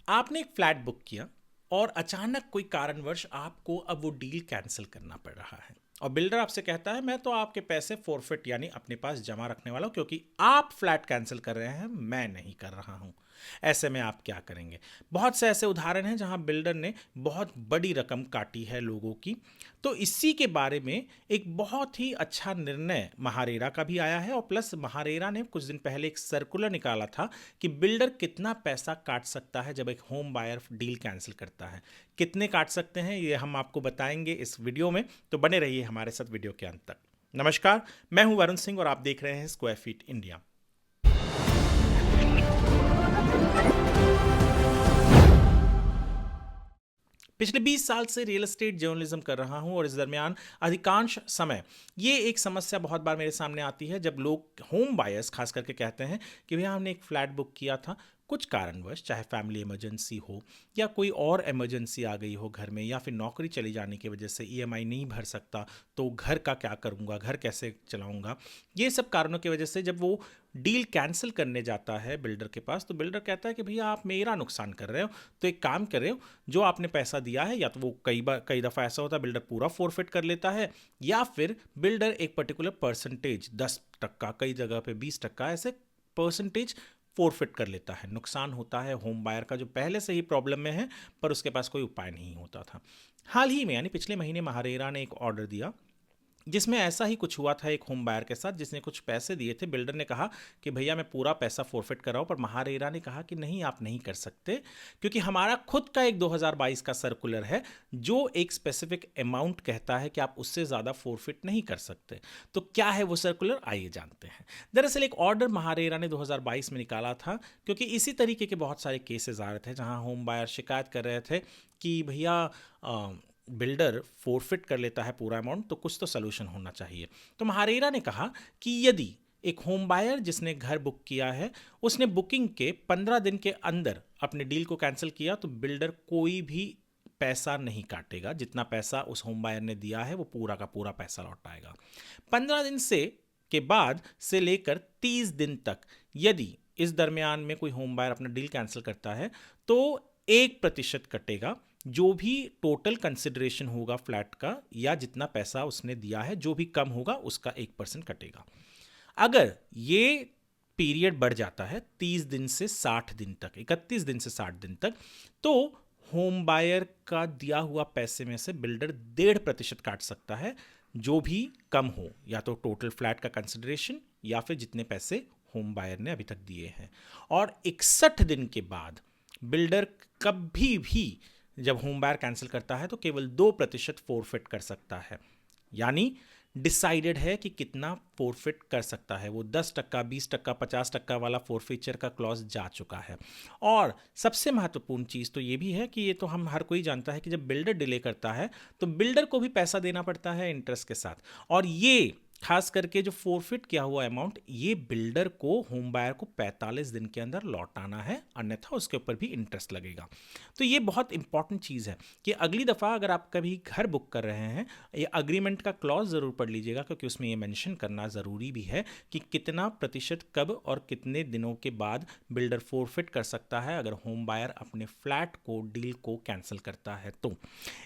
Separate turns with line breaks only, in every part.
आपने एक flat book किया और अचानक कोई कारणवश आपको अब वो डील कैंसिल करना पड़ रहा है और बिल्डर आपसे कहता है मैं तो आपके पैसे फोरफिट यानी अपने पास जमा रखने वाला हूं क्योंकि आप फ्लैट कैंसिल कर रहे हैं, मैं नहीं कर रहा हूं। ऐसे में आप क्या करेंगे? बहुत से ऐसे उदाहरण हैं जहां बिल्डर ने बहुत बड़ी रकम काटी है लोगों की। तो इसी के बारे में एक बहुत ही अच्छा निर्णय महारेरा का भी आया है और प्लस महारेरा ने कुछ दिन पहले एक सर्कुलर निकाला था कि बिल्डर कितना पैसा काट सकता है जब एक होम बायर डील कैंसिल करता है। कितने काट सकते हैं ये हम आपको बताएंगे इस वीडियो में, तो बने रहिए हमारे साथ वीडियो के अंत तक। नमस्कार, मैं हूं वरुण सिंह और आप देख रहे हैं स्क्वायर फीट इंडिया। पिछले 20 साल से रियल एस्टेट जर्नलिज्म कर रहा हूं और इस दरमियान अधिकांश समय ये एक समस्या बहुत बार मेरे सामने आती है जब लोग होम बायर्स खास करके कहते हैं कि भैया हमने एक फ्लैट बुक किया था, कुछ कारणवश चाहे फैमिली इमरजेंसी हो या कोई और इमरजेंसी आ गई हो घर में या फिर नौकरी चली जाने की वजह से ईएमआई नहीं भर सकता, तो घर का क्या करूँगा, घर कैसे चलाऊँगा। ये सब कारणों की वजह से जब वो डील कैंसिल करने जाता है बिल्डर के पास, तो बिल्डर कहता है कि भैया आप मेरा नुकसान कर रहे हो, तो एक काम कर रहे हो, जो आपने पैसा दिया है या तो वो कई दफ़ा ऐसा होता है बिल्डर पूरा फोरफिट कर लेता है या फिर बिल्डर एक पर्टिकुलर परसेंटेज 10%, कई जगह पे 20% ऐसे परसेंटेज फोरफिट कर लेता है। नुकसान होता है होम बायर का जो पहले से ही प्रॉब्लम में है पर उसके पास कोई उपाय नहीं होता था। हाल ही में यानी पिछले महीने महारेरा ने एक ऑर्डर दिया जिसमें ऐसा ही कुछ हुआ था एक होम बायर के साथ जिसने कुछ पैसे दिए थे। बिल्डर ने कहा कि भैया मैं पूरा पैसा फोरफिट कर रहा हूं, पर महारेरा ने कहा कि नहीं, आप नहीं कर सकते क्योंकि हमारा खुद का एक 2022 का सर्कुलर है जो एक स्पेसिफिक अमाउंट कहता है कि आप उससे ज़्यादा फोरफिट नहीं कर सकते। तो क्या है वो सर्कुलर, आइए जानते हैं। दरअसल एक ऑर्डर महारेरा ने 2022 में निकाला था क्योंकि इसी तरीके के बहुत सारे केसेस आ रहे थे जहाँ होम बायर शिकायत कर रहे थे कि भैया बिल्डर फोरफिट कर लेता है पूरा अमाउंट, तो कुछ तो सोल्यूशन होना चाहिए। तो महारेरा ने कहा कि यदि एक होम बायर जिसने घर बुक किया है उसने बुकिंग के 15 दिन के अंदर अपने डील को कैंसिल किया तो बिल्डर कोई भी पैसा नहीं काटेगा। जितना पैसा उस होम बायर ने दिया है वो पूरा का पूरा पैसा लौटाएगा। 15 दिन से के बाद से लेकर 30 दिन तक यदि इस दरमियान में कोई होम बायर अपना डील कैंसिल करता है तो 1% कटेगा। जो भी टोटल कंसिडरेशन होगा फ्लैट का या जितना पैसा उसने दिया है, जो भी कम होगा उसका 1% कटेगा। अगर ये पीरियड बढ़ जाता है 30 दिन से 60 दिन तक, 31 दिन से 60 दिन तक, तो होम बायर का दिया हुआ पैसे में से बिल्डर 1.5% काट सकता है, जो भी कम हो, या तो टोटल फ्लैट का कंसिडरेशन या फिर जितने पैसे होम बायर ने अभी तक दिए हैं। और 61 दिन के बाद बिल्डर कभी भी जब होम बायर कैंसिल करता है तो केवल 2% फोरफिट कर सकता है। यानी डिसाइडेड है कि कितना फोरफिट कर सकता है। वो 10%, 20%, 50% वाला फोरफिचर का क्लॉज जा चुका है। और सबसे महत्वपूर्ण चीज़ तो ये भी है कि ये तो हम हर कोई जानता है कि जब बिल्डर डिले करता है तो बिल्डर को भी पैसा देना पड़ता है इंटरेस्ट के साथ, और ये खास करके जो फोरफिट किया हुआ अमाउंट ये बिल्डर को, होम बायर को 45 दिन के अंदर लौटाना है, अन्यथा उसके ऊपर भी इंटरेस्ट लगेगा। तो ये बहुत इंपॉर्टेंट चीज़ है कि अगली दफ़ा अगर आप कभी घर बुक कर रहे हैं ये अग्रीमेंट का क्लॉज ज़रूर पढ़ लीजिएगा, क्योंकि उसमें ये मेंशन करना ज़रूरी भी है कि कितना प्रतिशत कब और कितने दिनों के बाद बिल्डर फोरफिट कर सकता है अगर होम बायर अपने फ्लैट को, डील को कैंसिल करता है। तो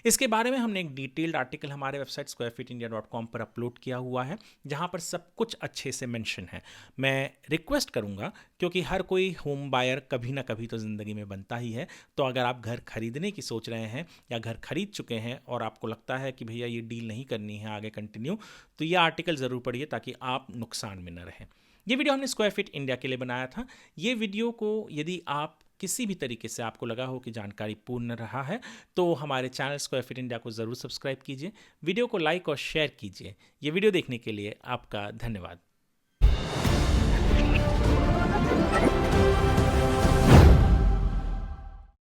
इसके बारे में हमने एक डिटेल्ड आर्टिकल हमारे वेबसाइट squarefeetindia.com पर अपलोड किया हुआ है जहां पर सब कुछ अच्छे से मेंशन है। मैं रिक्वेस्ट करूंगा, क्योंकि हर कोई होम बायर कभी ना कभी तो ज़िंदगी में बनता ही है, तो अगर आप घर खरीदने की सोच रहे हैं या घर खरीद चुके हैं और आपको लगता है कि भैया ये डील नहीं करनी है आगे कंटिन्यू, तो ये आर्टिकल ज़रूर पढ़िए ताकि आप नुकसान में न रहें। ये वीडियो हमने स्क्वायर फीट इंडिया के लिए बनाया था। ये वीडियो को यदि आप किसी भी तरीके से आपको लगा हो कि जानकारी पूर्ण रहा है तो हमारे चैनल स्क्वायर फीट इंडिया को ज़रूर सब्सक्राइब कीजिए, वीडियो को लाइक और शेयर कीजिए। ये वीडियो देखने के लिए आपका धन्यवाद।